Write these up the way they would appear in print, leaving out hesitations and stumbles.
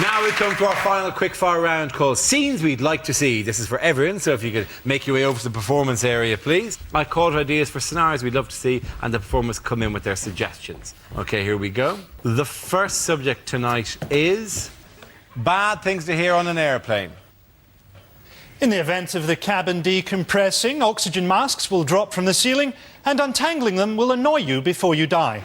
Now we come to our final quickfire round called Scenes We'd Like to See. This is for everyone, so if you could make your way over to the performance area, please. I called ideas for scenarios we'd love to see, and the performers come in with their suggestions. OK, here we go. The first subject tonight is bad things to hear on an aeroplane. In the event of the cabin decompressing, oxygen masks will drop from the ceiling, and untangling them will annoy you before you die.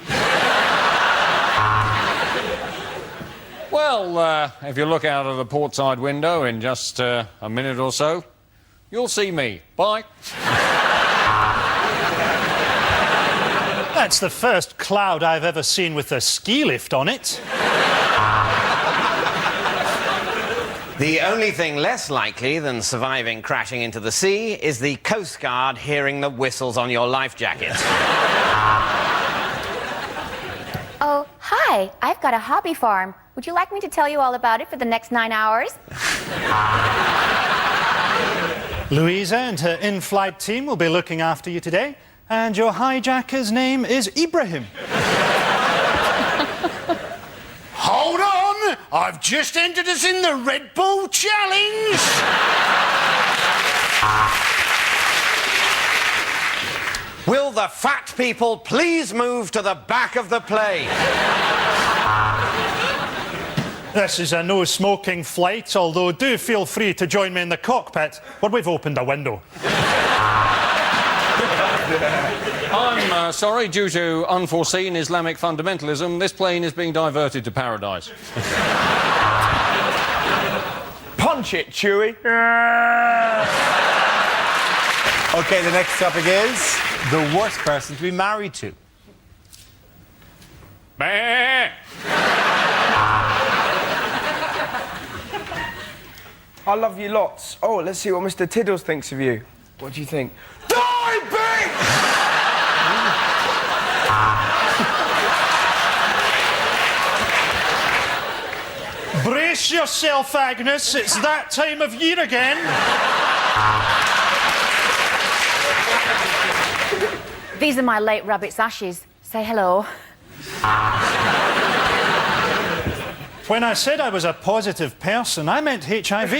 Well, if you look out of the port side window in just a minute or so, you'll see me. Bye. That's the first cloud I've ever seen with a ski lift on it. The only thing less likely than surviving crashing into the sea is the Coast Guard hearing the whistles on your life jacket. Oh, hi. I've got a hobby farm. Would you like me to tell you all about it for the next 9 hours? Louisa and her in-flight team will be looking after you today, and your hijacker's name is Ibrahim. Hold on! I've just entered us in the Red Bull Challenge! Will the fat people please move to the back of the plane? This is a no-smoking flight, although do feel free to join me in the cockpit where we've opened a window. I'm sorry, due to unforeseen Islamic fundamentalism, this plane is being diverted to paradise. Punch it, Chewie. OK, the next topic is the worst person to be married to. Bah! I love you lots. Oh, let's see what Mr. Tiddles thinks of you. What do you think? Die, bitch! Brace yourself, Agnes. It's that time of year again. These are my late rabbit's ashes. Say hello. When I said I was a positive person, I meant HIV.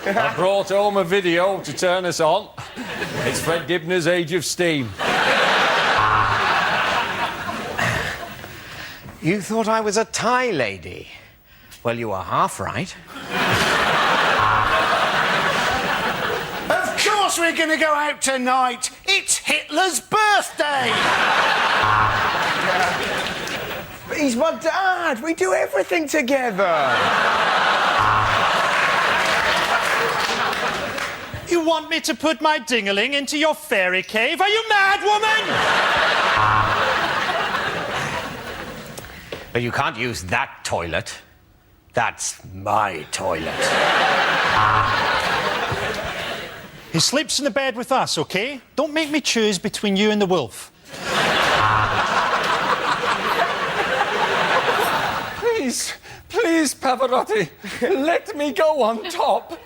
I brought home a video to turn us on. It's Fred Gibner's Age of Steam. You thought I was a Thai lady? Well, you are half right. Of course we're going to go out tonight. It's Hitler's birthday. But he's my dad. We do everything together. You want me to put my dingaling into your fairy cave? Are you mad, woman? But you can't use that toilet. That's my toilet. He sleeps in the bed with us, OK? Don't make me choose between you and the wolf. Please, please, Pavarotti, let me go on top.